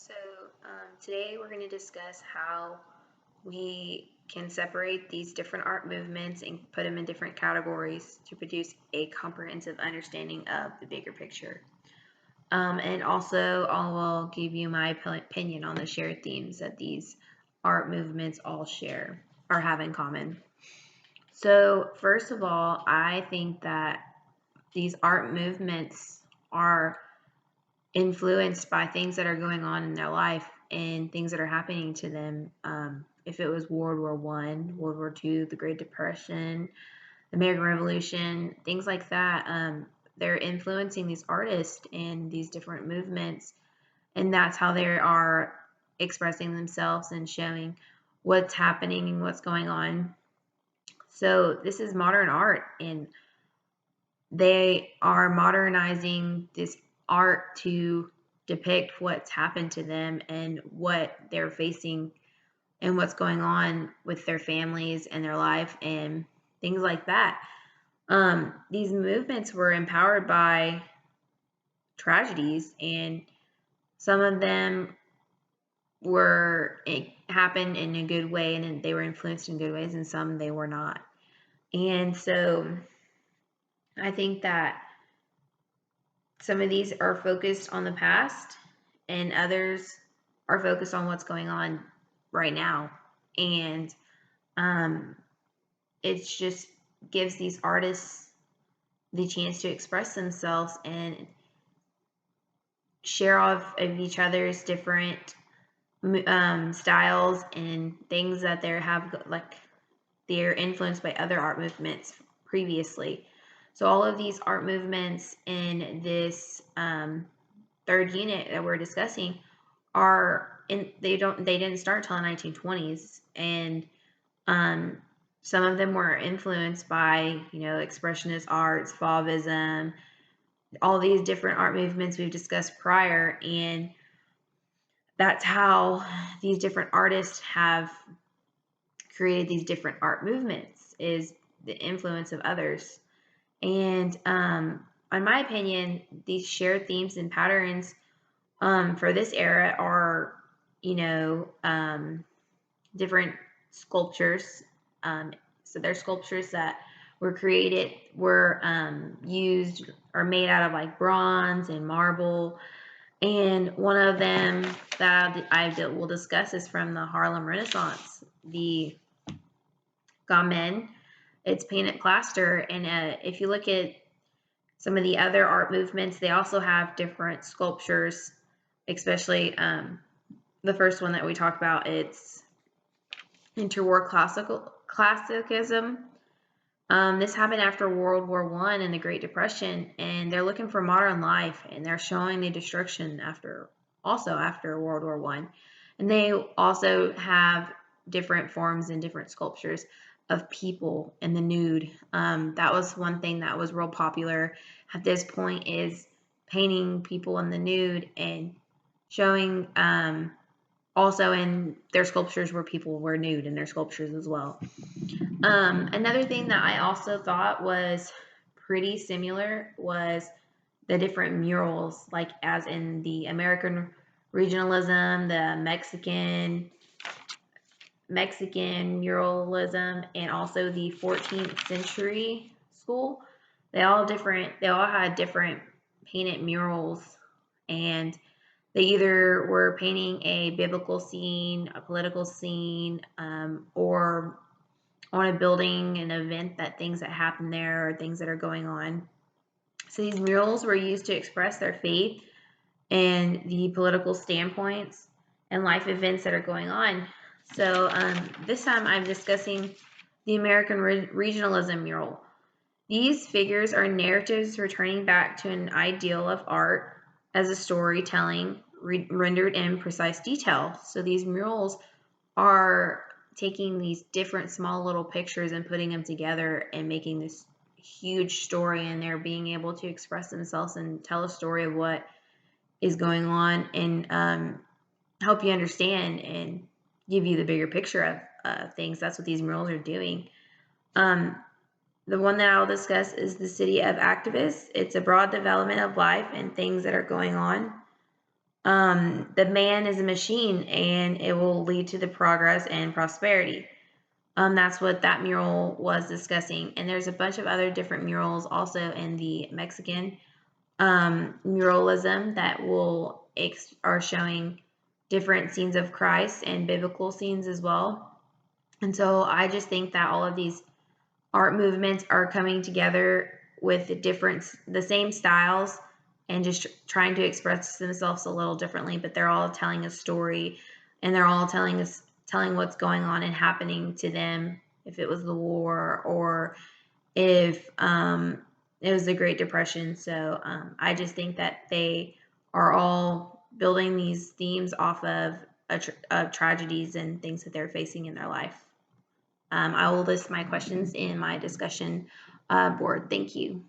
So, today we're going to discuss how we can separate these different art movements and put them in different categories to produce a comprehensive understanding of the bigger picture. And also, I will give you my opinion on the shared themes that these art movements all share or have in common. So, first of all, I think that these art movements are influenced by things that are going on in their life and things that are happening to them. If it was World War I, World War II, the Great Depression, the American Revolution, things like that, they're influencing these artists and these different movements, and that's how they are expressing themselves and showing what's happening and what's going on. So this is modern art, and they are modernizing this art to depict what's happened to them and what they're facing and what's going on with their families and their life and things like that. These movements were empowered by tragedies, and some of them it happened in a good way and they were influenced in good ways, and some they were not. And so I think that some of these are focused on the past and others are focused on what's going on right now. And it just gives these artists the chance to express themselves and share off of each other's different styles and things that they're influenced by other art movements previously. So all of these art movements in this third unit that we're discussing they didn't start until the 1920s, and some of them were influenced by expressionist arts, Fauvism, all these different art movements we've discussed prior, and that's how these different artists have created these different art movements, is the influence of others. And in my opinion, these shared themes and patterns for this era are, different sculptures. So they're sculptures that were used or made out of like bronze and marble. And one of them that I will discuss is from the Harlem Renaissance, the Gamen. It's painted plaster. And if you look at some of the other art movements, they also have different sculptures, especially the first one that we talked about. It's interwar classicism. This happened after World War I and the Great Depression, and they're looking for modern life, and they're showing the destruction after World War I. And they also have different forms and different sculptures of people in the nude. That was one thing that was real popular at this point, is painting people in the nude and showing also in their sculptures where people were nude in their sculptures as well. Another thing that I also thought was pretty similar was the different murals, like as in the American regionalism, the Mexican muralism, and also the 14th century school. They all had different painted murals, and they either were painting a biblical scene, a political scene, or on a building, an event, things that happen there or things that are going on. So these murals were used to express their faith and the political standpoints and life events that are going on. So this time I'm discussing the American regionalism mural. These figures are narratives returning back to an ideal of art as a storytelling rendered in precise detail. So these murals are taking these different small little pictures and putting them together and making this huge story, and they're being able to express themselves and tell a story of what is going on and help you understand and give you the bigger picture of things. That's what these murals are doing. The one that I'll discuss is the City of Activists. It's a broad development of life and things that are going on. The man is a machine, and it will lead to the progress and prosperity. That's what that mural was discussing. And there's a bunch of other different murals also in the Mexican muralism that are showing different scenes of Christ and biblical scenes as well. And so I just think that all of these art movements are coming together with the same styles and just trying to express themselves a little differently, but they're all telling a story, and they're all telling what's going on and happening to them, if it was the war or if it was the Great Depression. So I just think that they are all building these themes off of tragedies and things that they're facing in their life. I will list my questions in my discussion board. Thank you.